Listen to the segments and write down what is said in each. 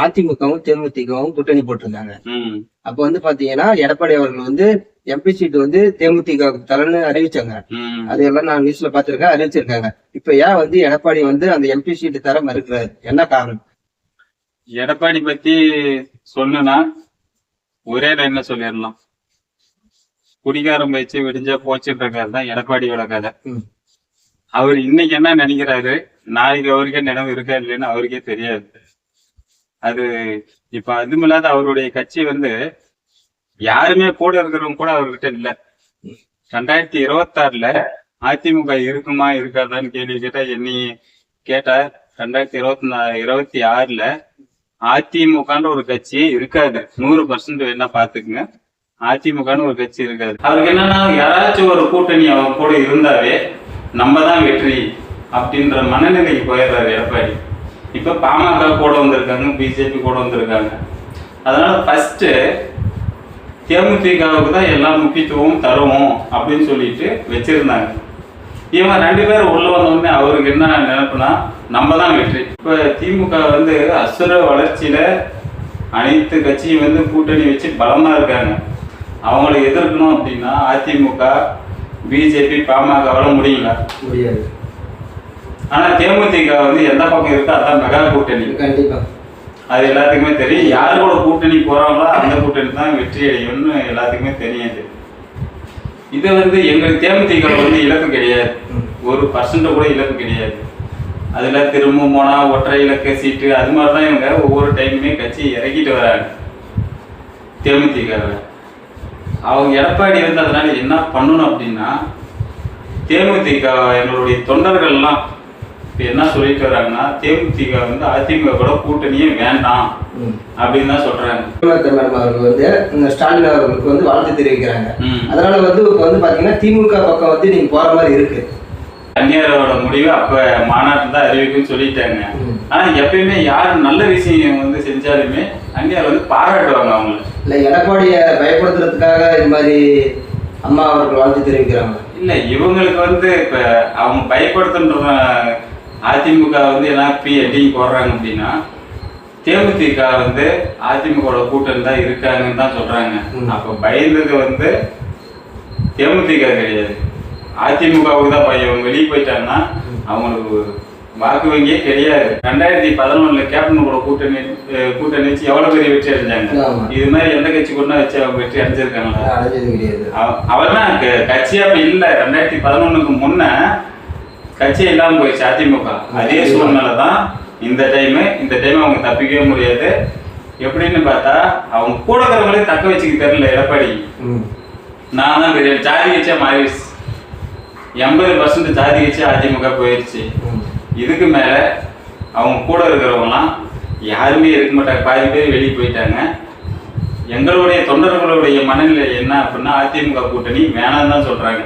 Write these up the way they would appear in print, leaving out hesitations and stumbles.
அதிமுகவும் தேமுதிகவும் கூட்டணி போட்டிருந்தாங்க. அப்ப வந்து பாத்தீங்கன்னா எடப்பாடி அவர்கள் வந்து எம்பி சீட் வந்து தேமுதிக தரன்னு அறிவிச்சாங்க. அதையெல்லாம் நான் நியூஸ்ல பாத்திருக்கேன், அறிவிச்சிருக்காங்க. இப்ப ஏன் வந்து எடப்பாடி வந்து அந்த எம்பி சீட் தர மறுக்கிறாரு, என்ன காரணம்? எடப்பாடி பத்தி சொல்லணும்னா ஒரே என்ன சொல்லிடலாம், குடிகாரம் வச்சு விடிஞ்சா போச்சுன்ற கதை தான் எடப்பாடியோட கதை. அவர் இன்னைக்கு என்ன நினைக்கிறாரு, நாளைக்கு அவருக்கே நினைவு இருக்கா இல்லைன்னு அவருக்கே தெரியாது. அது இப்ப அதுவும் இல்லாத அவருடைய கட்சி வந்து யாருமே கூட இருக்கிறவங்க கூட அவர்கிட்ட இல்ல. 2026 அதிமுக இருக்குமா இருக்காதான்னு கேள்வி கேட்டா என்னை கேட்டா 2026 அதிமுகன்ற ஒரு கட்சி இருக்காது. 100% வேணா பாத்துக்குங்க, அதிமுகன்னு ஒரு கட்சி இருக்காது. அவருக்கு என்னன்னா யாராச்சும் ஒரு கூட்டணி அவங்க கூட இருந்தாவே நம்ம தான் வெற்றி அப்படின்ற மனநிலைக்கு போயிடுறாரு எடப்பாடி. இப்ப பாமக கூட வந்திருக்காங்க, பிஜேபி கூட வந்திருக்காங்க. அதனால ஃபர்ஸ்ட் தேமுதிகவுக்கு தான் எல்லா முக்கியத்துவமும் தருவோம் அப்படின்னு சொல்லிட்டு வச்சிருந்தாங்க. இவங்க 2 பேரும் உள்ள வந்தோடனே அவருக்கு என்ன நினைப்புனா நம்ம தான் வெற்றி. இப்ப திமுக வந்து அசுர வளர்ச்சியில அனைத்து கட்சியும் வந்து கூட்டணி வச்சு பலமா இருக்காங்க. அவங்களை எதிர்க்கணும் அப்படின்னா அதிமுக, பிஜேபி, பாமகவால முடியல, முடியாது. ஆனா தேமுதிக வந்து எந்த பக்கம் இருக்கோ அதான் மெகா கூட்டணி. கண்டிப்பா அது எல்லாத்துக்குமே தெரியும். யாரு கூட கூட்டணி போறாங்களோ அந்த கூட்டணி தான் வெற்றி அடையும்னு எல்லாத்துக்குமே தெரியாது. இது வந்து எங்களுக்கு தேமுதிக வந்து இலக்கு கிடையாது, 1% கூட இலக்கு கிடையாது. அதுல திரும்ப போனா ஒற்றை இலக்க சீட்டு அது மாதிரிதான் இவங்க ஒவ்வொரு டைமுமே கட்சி இறக்கிட்டு வராங்க தேமுதிக. அவங்க எடப்பாடி வந்து அதனால என்ன பண்ணணும் அப்படின்னா, தேமுதிக எங்களுடைய தொண்டர்கள்லாம் இப்ப என்ன சொல்லிட்டு வர்றாங்கன்னா, தேமுதிக வந்து அதிமுக கூட கூட்டணியே வேண்டாம் அப்படின்னு தான் சொல்றாங்க. அவர்கள் வந்து ஸ்டாலின் அவர்களுக்கு வந்து வாழ்த்து தெரிவிக்கிறாங்க. அதனால வந்து இப்ப வந்து பாத்தீங்கன்னா திமுக பக்கம் வந்து நீங்க போற மாதிரி இருக்கு. அந்நியரோட முடிவு அப்ப மாநாட்டில் தான் அறிவிக்குன்னு சொல்லிட்டாங்க. ஆனா எப்பயுமே யார் நல்ல விஷயம் வந்து செஞ்சாலுமே அந்நியர் வந்து பாராட்டுவாங்க அவங்களை. இல்ல எடப்பாடிய பயப்படுத்துறதுக்காக இது மாதிரி அம்மா அவர்கள் வாழ்த்து தெரிவிக்கிறாங்க. இல்ல இவங்களுக்கு வந்து இப்ப அவங்க பயப்படுத்துன்ற அதிமுக வந்து என்ன பிஎடி போடுறாங்க அப்படின்னா, தேமுதிக வந்து அதிமுக கூட்டணி தான் இருக்காங்கன்னு தான் சொல்றாங்க. அப்ப பயந்தது வந்து தேமுதிக கிடையாது, அதிமுகவுக்கு தான் பையன். வெளியே போயிட்டாங்கன்னா அவங்களுக்கு வாக்கு வங்கியே கிடையாது. 2011 கேப்டன் கூட கூட்டணி வச்சு எவ்வளவு பெரிய வெற்றி அடைஞ்சாங்க. இது மாதிரி எந்த கட்சி கூட வச்சு அவங்க வெற்றி அடைஞ்சிருக்காங்களா? அவர்தான் கட்சியா அப்ப இல்ல. 2011 முன்ன கட்சியே இல்லாம போயிடுச்சு அதிமுக. அதே சூழ்நிலை தான் இந்த டைம் அவங்க தப்பிக்கவே முடியாது. எப்படின்னு பார்த்தா அவங்க கூட இருக்கிறவங்களே தக்க வச்சுக்க தெரியல எடப்பாடி. நான் தான் ஜாதி கட்சியா மாறிடுச்சு, 80% ஜாதி கட்சி அதிமுக போயிடுச்சு. இதுக்கு மேல அவங்க கூட இருக்கிறவங்கலாம் யாருமே இருக்க மாட்டாங்க, பாதி பேர் வெளியே போயிட்டாங்க. எங்களுடைய தொண்டர்களுடைய மனநிலை என்ன அப்படின்னா, அதிமுக கூட்டணி வேணாம் தான் சொல்றாங்க.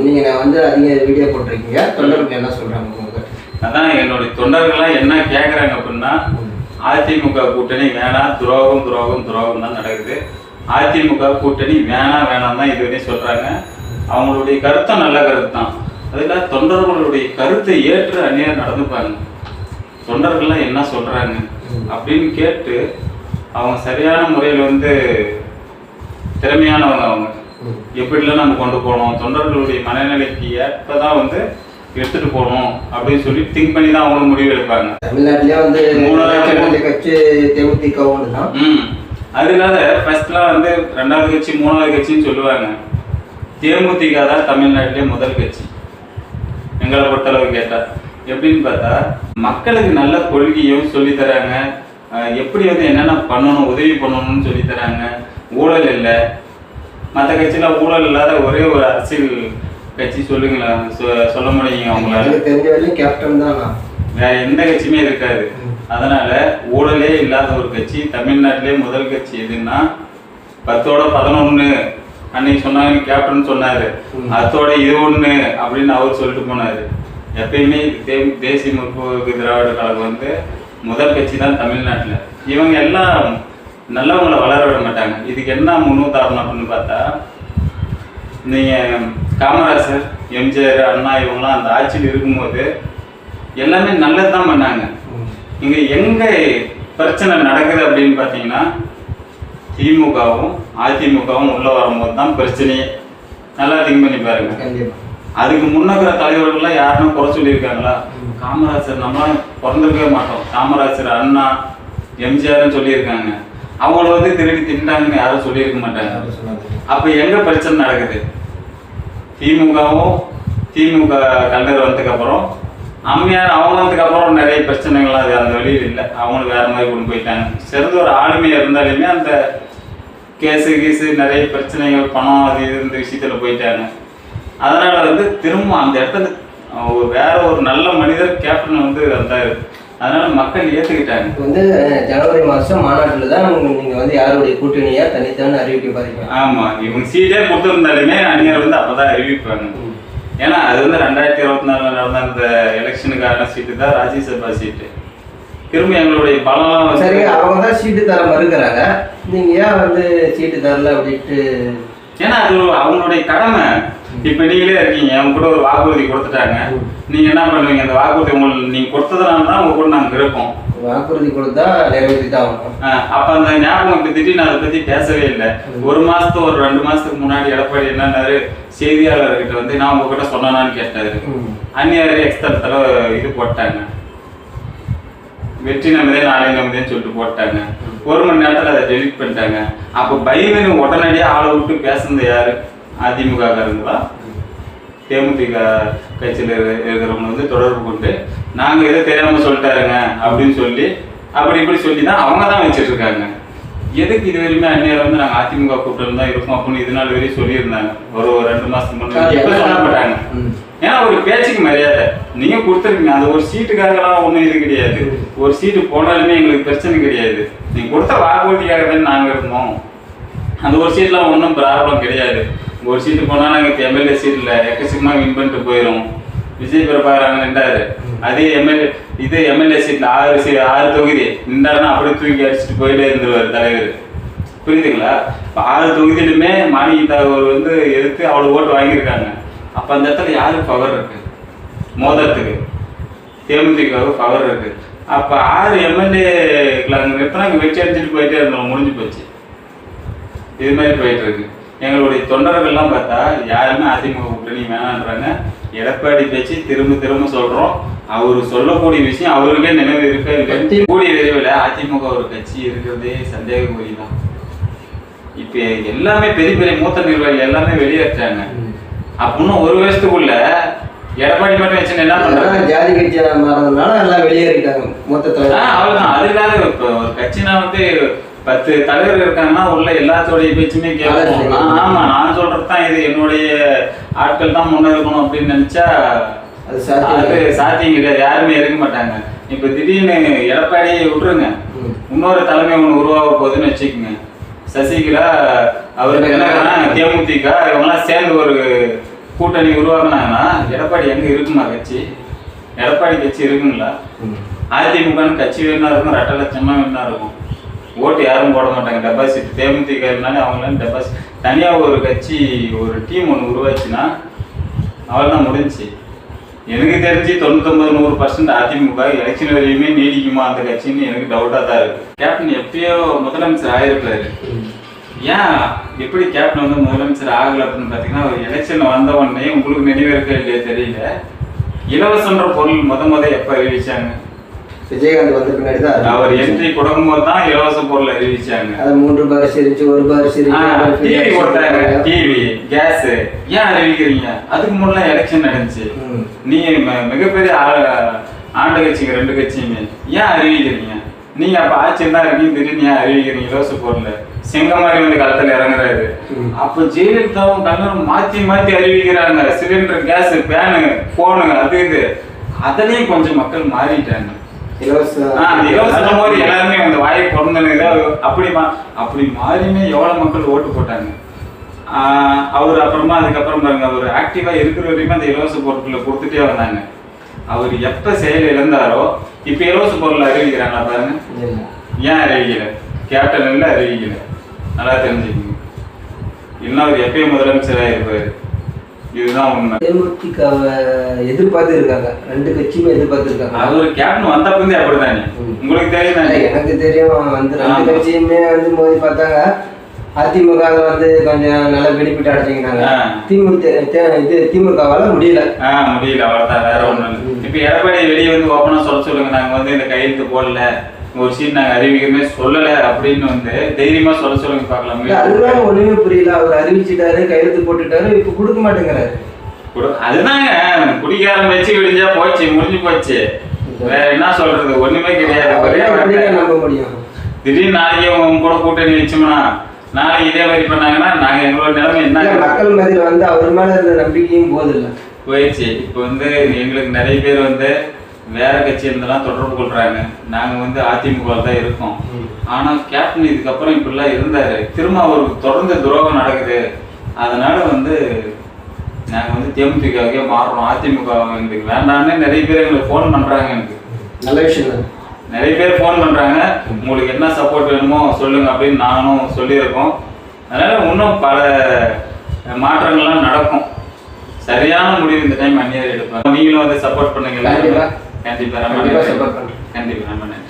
நீங்க வந்து அதிக வீடியோ போட்டிருக்கீங்க, தொண்டர்கள் என்ன சொல்றாங்க? அதான் என்னுடைய தொண்டர்கள்லாம் என்ன கேட்கறாங்க அப்படின்னா, அதிமுக கூட்டணி வேணாம், துரோகம் தான் நடக்குது. அதிமுக கூட்டணி வேணாம் தான் இதுவரையும் சொல்றாங்க. அவங்களுடைய கருத்தும் நல்ல கருத்து தான். அதுல தொண்டர்களுடைய கருத்தை ஏற்று அந்நியர் நடந்துப்பாங்க. தொண்டர்கள்லாம் என்ன சொல்றாங்க அப்படின்னு கேட்டு அவங்க சரியான முறையில் வந்து திறமையானவங்க. அவங்க எப்படிலாம் நம்ம கொண்டு போகணும், தொண்டர்களுடைய மனநிலைக்கு ஏற்பதான் வந்து எடுத்துட்டு போகணும் அப்படின்னு சொல்லி திங்க் பண்ணி தான் அவங்களும் முடிவு எடுப்பாங்க. தமிழ்நாட்டிலே வந்து 3வது கட்சி தேமுதிக தான். அது இல்லாத ஃபர்ஸ்ட்லாம் வந்து 2வது கட்சி 3வது கட்சின்னு சொல்லுவாங்க. தேமுதிக தான் தமிழ்நாட்டிலே முதல் கட்சி எங்களை பொறுத்தளவு கேட்டா. எப்படின்னு பார்த்தா மக்களுக்கு நல்ல கொள்கையும் சொல்லி தராங்க, எப்படி வந்து என்னென்ன பண்ணணும், உதவி பண்ணணும்னு சொல்லி தராங்க. ஊழல் இல்லை. மற்ற கட்சியில ஊழல் இல்லாத ஒரே ஒரு அரசியல் கட்சி சொல்லுங்களேன், சொல்ல முடியுங்க அவங்களால? தெரிஞ்ச வரைக்கும் கேப்டன் தான், வேற எந்த கட்சியுமே இருக்காது. அதனால ஊழலே இல்லாத ஒரு கட்சி தமிழ்நாட்டிலே முதல் கட்சி எதுன்னா 10ஓட 11 அன்னைக்கு சொன்னாங்க, கேப்டன் சொன்னாரு. அதோட இது 1 அப்படின்னு அவர் சொல்லிட்டு போனாரு. எப்பயுமே தேசிய முற்போக்கு திராவிட கழகம் வந்து முதல் கட்சி தான் தமிழ்நாட்டில். இவங்க எல்லாம் நல்லவங்களை வளர விட மாட்டாங்க. இதுக்கு என்ன முன்னுதாரணம் அப்படின்னு பார்த்தா, நீங்க காமராஜர், எம்ஜிஆர், அண்ணா இவங்கலாம் அந்த ஆட்சியில் இருக்கும்போது எல்லாமே நல்லது தான் பண்ணாங்க. இங்க எங்க பிரச்சனை நடக்குது அப்படின்னு பாத்தீங்கன்னா திமுகவும் அதிமுகவும் உள்ள வரும்போது தான் பிரச்சனையே. நல்லா திங்க் பண்ணி பாருங்க. அதுக்கு முன்னகிற தலைவர்கள்லாம் யாருன்னு குறை சொல்லியிருக்காங்களா? காமராஜர் நம்மளாம் பிறந்திருக்கவே மாட்டோம். காமராஜர், அண்ணா, எம்ஜிஆர்னு சொல்லியிருக்காங்க. அவங்கள வந்து திருடி திண்டாங்கன்னு யாரும் சொல்லியிருக்க மாட்டாங்க. அப்ப எங்க பிரச்சனை நடக்குது? திமுக கலைஞர் வந்ததுக்கு அப்புறம், அம்மையார் அவங்க வந்ததுக்கு அப்புறம் நிறைய பிரச்சனைகள் அது அந்த வழியில் இல்லை. அவங்களும் வேற மாதிரி கொண்டு போயிட்டாங்க. சிறந்த ஒரு ஆளுமையா இருந்தாலுமே அந்த கேஸு நிறைய பிரச்சனைகள், பணம், அது இது இந்த விஷயத்துல போயிட்டாங்க. அதனால வந்து திரும்ப அந்த இடத்துல வேற ஒரு நல்ல மனிதர் கேப்டன் வந்து வந்தாரு. அதனால மக்கள் ஏத்துக்கிட்டாங்க. இப்போ வந்து ஜனவரி மாசம் மாநாட்டுல தான் நீங்க வந்து யாருடைய கூட்டணியா தனித்தான அறிவிக்க பாருங்க. ஆமா, இவங்க சீட்டே கொடுத்துருந்தாலுமே அந்நியர் வந்து அப்பதான் அறிவிப்பாங்க. ஏன்னா அது வந்து 2024 நடந்த அந்த எலெக்ஷனுக்கான சீட்டு தான் ராஜ்யசபா சீட்டு. திரும்ப எங்களுடைய பலம் சரி, அவங்க தான் சீட்டு தர மறுக்கிறாங்க, நீங்க ஏன் வந்து சீட்டு தரல அப்படின்ட்டு? ஏன்னா அது அவங்களுடைய கடமை. இப்ப நீங்களே இருக்கீங்க, அவங்க கூட ஒரு வாக்குறுதி கொடுத்துட்டாங்க. நீங்க என்ன பண்ணுவீங்க? அந்த வாக்குறுதி உங்களுக்கு நீங்க கொடுத்ததுனால தான் உங்க கூட நாங்க இருக்கோம். வாக்குறுதி கொடுத்தா நிறைவேற்றி தான் ஆகணும். அப்ப அந்த ஞாபகம் இப்ப திடீர்னு அதை பத்தி பேசவே இல்லை. ஒரு 2 மாசத்துக்கு முன்னாடி எடப்பாடி என்னன்னாரு, செய்தியாளர்கிட்ட வந்து நான் உங்ககிட்ட சொன்னான்னு கேட்டாரு. அந்நியாரு எக்ஸ்தலத்துல இது போட்டாங்க, வெற்றி நமதே நாளை நமதேன்னு சொல்லிட்டு போட்டாங்க. 1 மணி நேரத்துல அதை டெலிட் பண்ணிட்டாங்க. அப்ப பயங்கர உடனடியா ஆளை விட்டு பேசுனது யாரு? அதிமுக காரங்களா? தேமுதிக கட்சியில இருக்கிறவங்க வந்து தொடர்பு கொண்டு நாங்க எதை தெரியாம சொல்லிட்டாருங்க அப்படின்னு சொல்லி அப்படி இப்படி சொல்லி தான் அவங்க தான் வச்சுட்டு இருக்காங்க. எதுக்கு இது வரையுமே அந்நியர் வந்து நாங்க அதிமுக கூட்டணி தான் இருக்கோம் அப்படின்னு இது நாள் வரையும் சொல்லியிருந்தாங்க. ஒரு 2 மாசத்துக்கு முன்னாடி இப்ப சொல்ல மாட்டாங்க. ஏன்னா ஒரு பேச்சுக்கு மரியாதை நீங்க கொடுத்துருக்கீங்க. அந்த ஒரு சீட்டுக்காகலாம் ஒண்ணும் இது கிடையாது. ஒரு சீட்டு போனாலுமே எங்களுக்கு பிரச்சனை கிடையாது. நீங்க கொடுத்த வாக்குறுதிக்காக தான் நாங்க இருந்தோம். அந்த ஒரு சீட்லாம் ஒன்றும் ப்ராப்ளம் கிடையாது. ஒரு சீட்டு போனா நாங்க எம்எல்ஏ சீட்ல எக்கச்சக்கமா வின் பண்ணிட்டு போயிடும். விஜய் பிரபாகரன் நின்றாரு, அதே எம்எல்ஏ சீட்ல 6 தொகுதி நின்றாருன்னா அப்படியே தூக்கி அடிச்சுட்டு போயிட்டே இருந்துருவாரு தலைவர். புரியுதுங்களா? இப்போ 6 தொகுதியிலுமே மாணிகதா வந்து எதிர்த்து அவ்வளவு ஓட்டு வாங்கியிருக்காங்க. அப்ப அந்த இடத்துல யாருக்கு பவர் இருக்கு? மோதத்துக்கு தேமுதிக பவர் இருக்கு. அப்ப 6 எம்எல்ஏ நிறுத்தினா வெற்றி அடிச்சுட்டு போயிட்டே இருந்தோம், முடிஞ்சு போச்சு. இது மாதிரி போயிட்டு இருக்கு. எங்களுடைய தொண்டர்கள்லாம் பார்த்தா யாருமே அதிமுக கூட்டணி வேணான்றாங்க. எடப்பாடி பேச்சு திரும்ப சொல்றோம். அவரு சொல்லக்கூடிய விஷயம் அவருக்கே நினைவு இருக்க கூடிய விரைவில் அதிமுக ஒரு கட்சி இருக்கிறதே சந்தேகக்குறி தான். இப்ப எல்லாமே பெரிய மூத்த நிர்வாகிகள் எல்லாமே வெளியேற்றாங்க. அப்படின்னு 1 வருஷத்துக்குள்ள எடப்பாடி மட்டும் வச்சு என்ன பண்றாங்க? ஜாதி கட்சியா மாறதுனால எல்லாம் வெளியேறிட்டாங்க மொத்தத்துல. அவ்வளவுதான். அது இல்லாத இப்ப ஒரு கட்சினா வந்து 10 தலைவர் இருக்காங்கன்னா உள்ள எல்லாத்தோடைய பேச்சுமே கேட்கணும். ஆமா, நான் சொல்றதுதான் இது, என்னுடைய ஆட்கள் தான் முன்ன இருக்கணும் அப்படின்னு நினைச்சா அது சாத்தியம் கிடையாது. யாருமே இருக்க மாட்டாங்க. இப்ப திடீர்னு எடப்பாடியை விட்டுருங்க, இன்னொரு தலைமை ஒண்ணு உருவாக போகுதுன்னு வச்சுக்கோங்க. சசிகலா அவருக்கு என்ன தேமுதிக இவங்கெல்லாம் சேர்ந்து ஒரு கூட்டணி உருவாக்குனாங்கன்னா எடப்பாடி எங்க இருக்குமா கட்சி? எடப்பாடி கட்சி இருக்குங்களா? அதிமுகன்னு கட்சி வேணா இருக்கும், 2 லட்சமா வேணா இருக்கும். ஓட்டு யாரும் போட மாட்டாங்க. டெபாசிட் தேமுதிக இருந்தாலும் அவங்களாம் டெபாசிட். தனியா ஒரு கட்சி ஒரு டீம் ஒன்று உருவாச்சுன்னா அவள்தான் முடிஞ்சு. எனக்கு தெரிஞ்சு 99-100% அதிமுக எலெக்ஷன் வரையுமே நீடிக்குமா அந்த கட்சின்னு எனக்கு டவுட்டா தான் இருக்கு. கேப்டன் எப்பயோ முதலமைச்சர் ஆயிருக்காரு. ஏன் எப்படி கேப்டன் வந்து முதலமைச்சர் ஆகல அப்படின்னு பாத்தீங்கன்னா, ஒரு எலெக்ஷன் வந்த உடனே உங்களுக்கு நினைவு இருக்க இல்லையா தெரியல, இலவசன்ற பொருள் முத எப்ப அறிவிச்சாங்க? விஜயகாந்த் வந்த பின்னாடி தான் அவர் என்ட்ரி கொடுக்கும்போது தான் இலவச பொருள் அறிவிச்சாங்க. அது 3 பார் சிரிச்சு 1 பார் சிரிச்சு டிவி கொடுத்தாங்க. டிவி கேஸ் ஏன் அறிவிக்கிறீங்க? அதுக்கு முன்னாடி எலெக்ஷன் நடந்துச்சு. நீங்க மிகப்பெரிய ஆண்டு கட்சிங்க 2 கட்சியுமே ஏன் அறிவிக்கிறீங்க? நீங்க அப்ப ஆட்சி தான் இருக்கீங்க, திடீர்னு ஏன் அறிவிக்கிறீங்க இலவச பொருள்? செங்கமாரி வந்து களத்துல இறங்குறாரு. அப்ப ஜெயலலிதாவும் கலைஞரும் மாத்தி அறிவிக்கிறாங்க. சிலிண்டர், கேஸ், பேனு, போனு, அது இது. அதுலயும் கொஞ்சம் மக்கள் மாறிட்டாங்க. இலவசம் போது எல்லாருமே அந்த வாயை பிறந்தனுங்க. அப்படி மாறியுமே எவ்வளவு மக்கள் ஓட்டு போட்டாங்க. அவர் அப்புறமா அதுக்கப்புறம் பாருங்க, அவர் ஆக்டிவா இருக்கிற வரையுமே அந்த இலவச பொருட்களை கொடுத்துட்டே வந்தாங்க. அவர் எப்ப செயல் இழந்தாரோ இப்ப இலவச பொருள் அறிவிக்கிறாங்களா பாருங்க. ஏன் அறிவிக்கல? கேப்டன் இல்ல, அறிவிக்கல. நல்லா தெரிஞ்சுக்கணும். இன்னும் அவர் எப்பயும் முதலமைச்சராக இருப்பாரு. இதுதான் உண்மை. தேமுதிகவை எதிர்பார்த்து இருக்காங்க, 2 கட்சியுமே எதிர்பார்த்து இருக்காங்க. அது ஒரு கேப்டன் வந்தப்பந்தே அப்படித்தானே, உங்களுக்கு தெரியும். எனக்கு தெரியும், வந்து 2 கட்சியுமே வந்து மோதி பார்த்தாங்க. அதிமுக வந்து கொஞ்சம் நல்லா பெனிஃபிட் அடைச்சிக்கினாங்க. திமுகவால முடியல. முடியல, அவ்வளவுதான், வேற ஒண்ணு. இப்ப எடப்பாடி வெளியே வந்து ஓப்பனா சொல்லுங்க, நாங்க வந்து இந்த கையெழுத்து போடல, ஒரு சீட் நாங்க அறிவிக்கவே சொல்லல அப்படின்னு வந்து தைரியமா சொல்லுங்க பாக்கலாம். அதுதான் ஒண்ணுமே புரியல. அவர் அறிவிச்சுட்டாரு, கையெழுத்து போட்டுட்டாரு, இப்ப கொடுக்க மாட்டேங்கிறாரு. அதுதாங்க குடிக்காரம் வச்சு விடிஞ்சா போச்சு, முடிஞ்சு போச்சு. வேற என்ன சொல்றது, ஒண்ணுமே கிடையாது. நம்ப முடியும். திடீர்னு நாளைக்கு உங்க கூட கூட்டணி வச்சோம்னா நாளைக்கு இதே மாதிரி பண்ணாங்கன்னா நாங்க எங்களோட நிலைமை என்ன? மக்கள் மத்தியில வந்து அவர் மேல இருந்த நம்பிக்கையும் போயிடுச்சு. இப்ப வந்து எங்களுக்கு நிறைய பேர் வந்து வேற கட்சி இருந்தெல்லாம் தொடர்பு கொள்றாங்க. நாங்க வந்து அதிமுக தான் இருக்கோம். ஆனா கேப்டன் இதுக்கப்புறம் இப்படிலாம் இருந்தாரு, திரும்ப அவருக்கு தொடர்ந்து துரோகம் நடக்குது. அதனால வந்து நாங்க வந்து தேமுதிகவுக்கே மாறுறோம், அதிமுக எங்களுக்கு வேண்டாம்னு நிறைய பேர் எங்களுக்கு ஃபோன் பண்றாங்க. எனக்கு நல்ல விஷயம். நிறைய பேர் ஃபோன் பண்றாங்க, உங்களுக்கு என்ன சப்போர்ட் வேணுமோ சொல்லுங்க அப்படின்னு நானும் சொல்லியிருக்கோம். அதனால இன்னும் பல மாற்றங்கள்லாம் நடக்கும். சரியான முடிவு இந்த டைம் அந்நியர் எடுப்பாங்க. நீங்களும் வந்து சப்போர்ட் பண்ணுங்க. கண்டிப்பா ரொம்ப நன்றி.